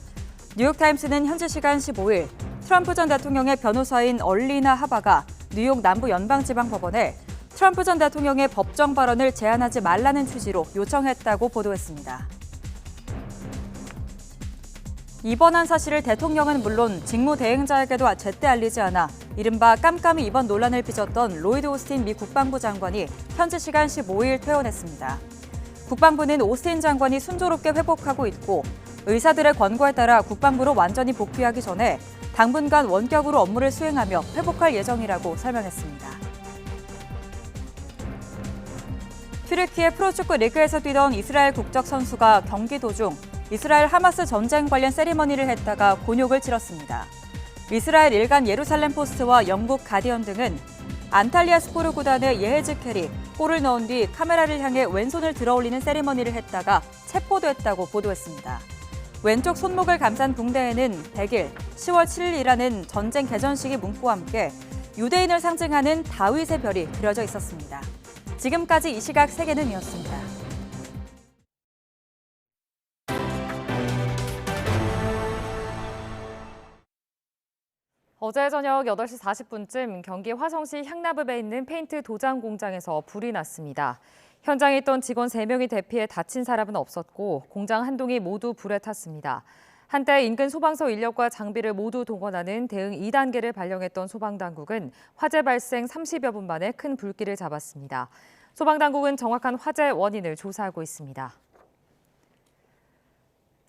뉴욕타임스는 현지 시간 15일 트럼프 전 대통령의 변호사인 얼리나 하바가 뉴욕 남부 연방지방법원에 트럼프 전 대통령의 법정 발언을 제한하지 말라는 취지로 요청했다고 보도했습니다. 입원한 사실을 대통령은 물론 직무대행자에게도 제때 알리지 않아 이른바 깜깜이 입원 논란을 빚었던 로이드 오스틴 미 국방부 장관이 현지 시간 15일 퇴원했습니다. 국방부는 오스틴 장관이 순조롭게 회복하고 있고 의사들의 권고에 따라 국방부로 완전히 복귀하기 전에 당분간 원격으로 업무를 수행하며 회복할 예정이라고 설명했습니다. 튀르키예 프로축구 리그에서 뛰던 이스라엘 국적 선수가 경기 도중 이스라엘 하마스 전쟁 관련 세리머니를 했다가 곤욕을 치렀습니다. 이스라엘 일간 예루살렘 포스트와 영국 가디언 등은 안탈리아 스포르 구단의 예헤즈 캐리 골을 넣은 뒤 카메라를 향해 왼손을 들어올리는 세리머니를 했다가 체포됐다고 보도했습니다. 왼쪽 손목을 감싼 붕대에는 100일, 10월 7일이라는 전쟁 개전식의 문구와 함께 유대인을 상징하는 다윗의 별이 그려져 있었습니다. 지금까지 이 시각 세계는이었습니다. 어제 저녁 8시 40분쯤 경기 화성시 향나읍에 있는 페인트 도장 공장에서 불이 났습니다. 현장에 있던 직원 3명이 대피해 다친 사람은 없었고 공장 한 동이 모두 불에 탔습니다. 한때 인근 소방서 인력과 장비를 모두 동원하는 대응 2단계를 발령했던 소방당국은 화재 발생 30여 분 만에 큰 불길을 잡았습니다. 소방당국은 정확한 화재 원인을 조사하고 있습니다.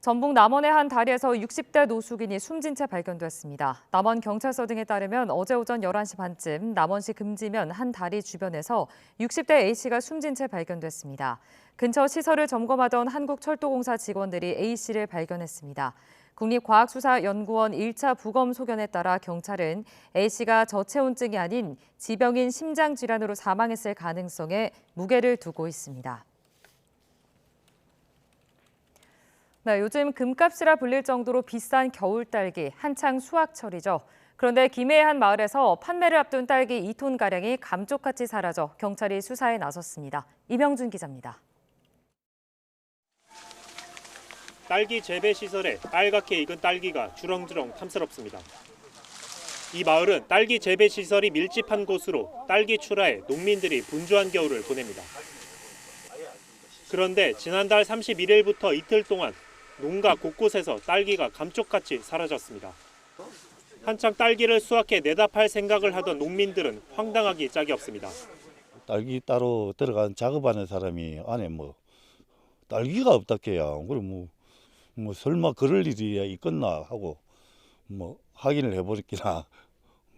전북 남원의 한 다리에서 60대 노숙인이 숨진 채 발견됐습니다. 남원경찰서 등에 따르면 어제 오전 11시 반쯤 남원시 금지면 한 다리 주변에서 60대 A씨가 숨진 채 발견됐습니다. 근처 시설을 점검하던 한국철도공사 직원들이 A씨를 발견했습니다. 국립과학수사연구원 1차 부검 소견에 따라 경찰은 A씨가 저체온증이 아닌 지병인 심장질환으로 사망했을 가능성에 무게를 두고 있습니다. 네, 요즘 금값이라 불릴 정도로 비싼 겨울 딸기, 한창 수확철이죠. 그런데 김해의 한 마을에서 판매를 앞둔 딸기 2톤가량이 감쪽같이 사라져 경찰이 수사에 나섰습니다. 이명준 기자입니다. 딸기 재배 시설에 빨갛게 익은 딸기가 주렁주렁 탐스럽습니다. 이 마을은 딸기 재배 시설이 밀집한 곳으로 딸기 출하에 농민들이 분주한 겨울을 보냅니다. 그런데 지난달 31일부터 이틀 동안 농가 곳곳에서 딸기가 감쪽같이 사라졌습니다. 한창 딸기를 수확해 내다 팔 생각을 하던 농민들은 황당하기 짝이 없습니다. 딸기 따로 들어간 작업하는 사람이 안에 딸기가 없다게야. 그럼 뭐 설마 그럴 일이 있겠나 하고 확인을 해보니까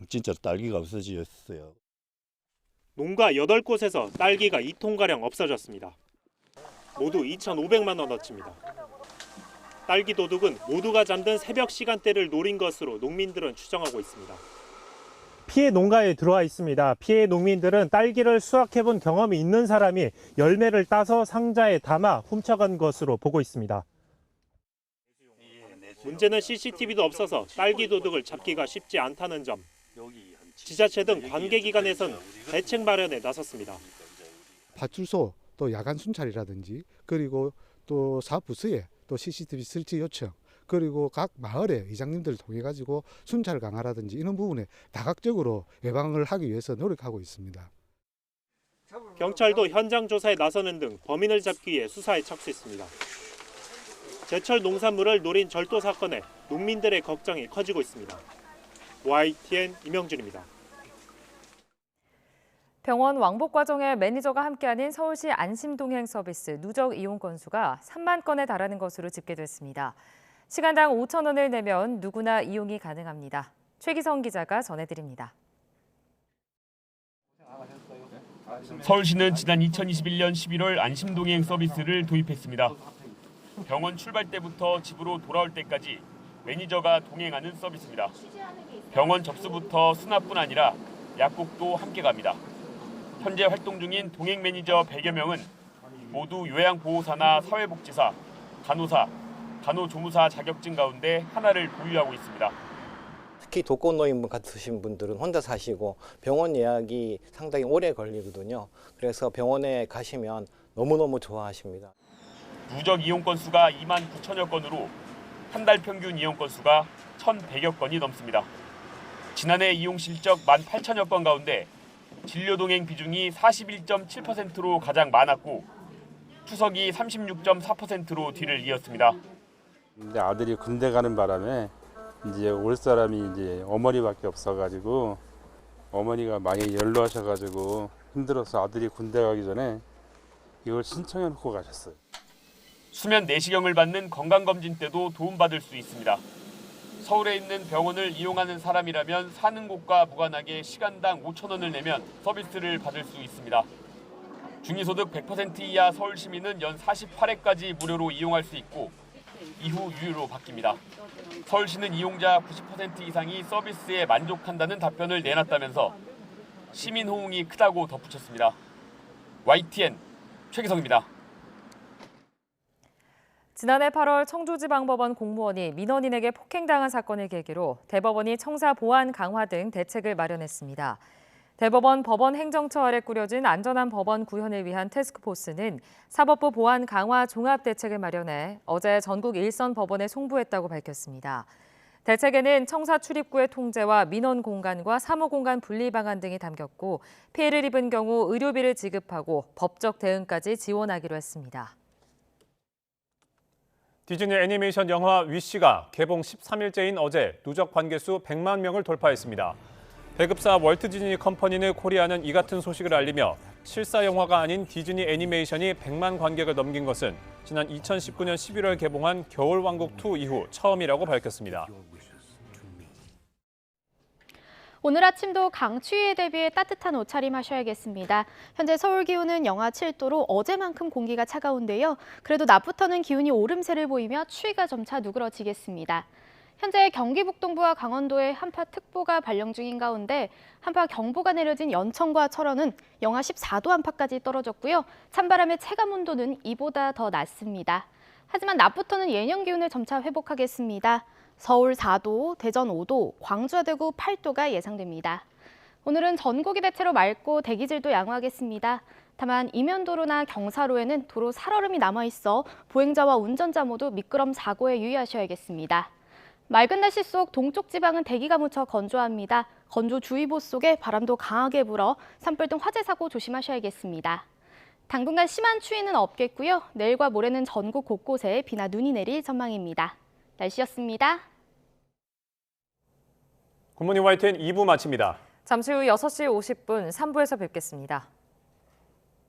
진짜 딸기가 없어졌어요. 농가 8곳에서 딸기가 2톤가량 없어졌습니다. 모두 2,500만 원어치입니다. 딸기 도둑은 모두가 잠든 새벽 시간대를 노린 것으로 농민들은 추정하고 있습니다. 피해 농가에 들어와 있습니다. 피해 농민들은 딸기를 수확해본 경험이 있는 사람이 열매를 따서 상자에 담아 훔쳐간 것으로 보고 있습니다. 문제는 CCTV도 없어서 딸기 도둑을 잡기가 쉽지 않다는 점. 지자체 등 관계기관에선 대책 마련에 나섰습니다. 파출소 또 야간 순찰이라든지 그리고 또 사부서에 또 CCTV 설치 요청 그리고 각 마을의 이장님들을 통해 가지고 순찰 강화라든지 이런 부분에 다각적으로 예방을 하기 위해서 노력하고 있습니다. 경찰도 현장 조사에 나서는 등 범인을 잡기 위해 수사에 착수했습니다. 제철 농산물을 노린 절도 사건에 농민들의 걱정이 커지고 있습니다. YTN 이명준입니다. 병원 왕복 과정에 매니저가 함께하는 서울시 안심동행 서비스 누적 이용 건수가 3만 건에 달하는 것으로 집계됐습니다. 시간당 5천 원을 내면 누구나 이용이 가능합니다. 최기성 기자가 전해드립니다. 서울시는 지난 2021년 11월 안심동행 서비스를 도입했습니다. 병원 출발 때부터 집으로 돌아올 때까지 매니저가 동행하는 서비스입니다. 병원 접수부터 수납뿐 아니라 약국도 함께 갑니다. 현재 활동 중인 동행 매니저 100여 명은 모두 요양보호사나 사회복지사, 간호사, 간호조무사 자격증 가운데 하나를 보유하고 있습니다. 특히 독거노인 같으신 분들은 혼자 사시고 병원 예약이 상당히 오래 걸리거든요. 그래서 병원에 가시면 너무너무 좋아하십니다. 누적 이용 건수가 2만 9천여 건으로 한 달 평균 이용 건수가 1,100여 건이 넘습니다. 지난해 이용 실적 1만 8천여 건 가운데 진료 동행 비중이 41.7%로 가장 많았고 추석이 36.4%로 뒤를 이었습니다. 근데 아들이 군대 가는 바람에 이제 올 사람이 이제 어머니밖에 없어가지고 어머니가 많이 연로하셔가지고 힘들어서 아들이 군대 가기 전에 이걸 신청해놓고 가셨어요. 수면 내시경을 받는 건강검진 때도 도움받을 수 있습니다. 서울에 있는 병원을 이용하는 사람이라면 사는 곳과 무관하게 시간당 5,000원을 내면 서비스를 받을 수 있습니다. 중위소득 100% 이하 서울 시민은 연 48회까지 무료로 이용할 수 있고 이후 유료로 바뀝니다. 서울시는 이용자 90% 이상이 서비스에 만족한다는 답변을 내놨다면서 시민 호응이 크다고 덧붙였습니다. YTN 최기성입니다. 지난해 8월 청주지방법원 공무원이 민원인에게 폭행당한 사건을 계기로 대법원이 청사 보안 강화 등 대책을 마련했습니다. 대법원 법원 행정처 아래 꾸려진 안전한 법원 구현을 위한 태스크포스는 사법부 보안 강화 종합대책을 마련해 어제 전국 일선 법원에 송부했다고 밝혔습니다. 대책에는 청사 출입구의 통제와 민원 공간과 사무 공간 분리 방안 등이 담겼고 피해를 입은 경우 의료비를 지급하고 법적 대응까지 지원하기로 했습니다. 디즈니 애니메이션 영화 위시가 개봉 13일째인 어제 누적 관객수 100만 명을 돌파했습니다. 배급사 월트 디즈니 컴퍼니는 코리아는 이 같은 소식을 알리며 실사 영화가 아닌 디즈니 애니메이션이 100만 관객을 넘긴 것은 지난 2019년 11월 개봉한 겨울왕국2 이후 처음이라고 밝혔습니다. 오늘 아침도 강추위에 대비해 따뜻한 옷차림 하셔야겠습니다. 현재 서울 기온은 영하 7도로 어제만큼 공기가 차가운데요. 그래도 낮부터는 기온이 오름세를 보이며 추위가 점차 누그러지겠습니다. 현재 경기 북동부와 강원도에 한파특보가 발령 중인 가운데 한파 경보가 내려진 연천과 철원은 영하 14도 안팎까지 떨어졌고요. 찬바람의 체감 온도는 이보다 더 낮습니다. 하지만 낮부터는 예년 기온을 점차 회복하겠습니다. 서울 4도, 대전 5도, 광주와 대구 8도가 예상됩니다. 오늘은 전국이 대체로 맑고 대기질도 양호하겠습니다. 다만 이면도로나 경사로에는 도로 살얼음이 남아있어 보행자와 운전자 모두 미끄럼 사고에 유의하셔야겠습니다. 맑은 날씨 속 동쪽 지방은 대기가 무척 건조합니다. 건조주의보 속에 바람도 강하게 불어 산불 등 화재 사고 조심하셔야겠습니다. 당분간 심한 추위는 없겠고요. 내일과 모레는 전국 곳곳에 비나 눈이 내릴 전망입니다. 날씨였습니다. 굿모닝 YTN 2부 마칩니다. 잠시 후 6시 50분 3부에서 뵙겠습니다.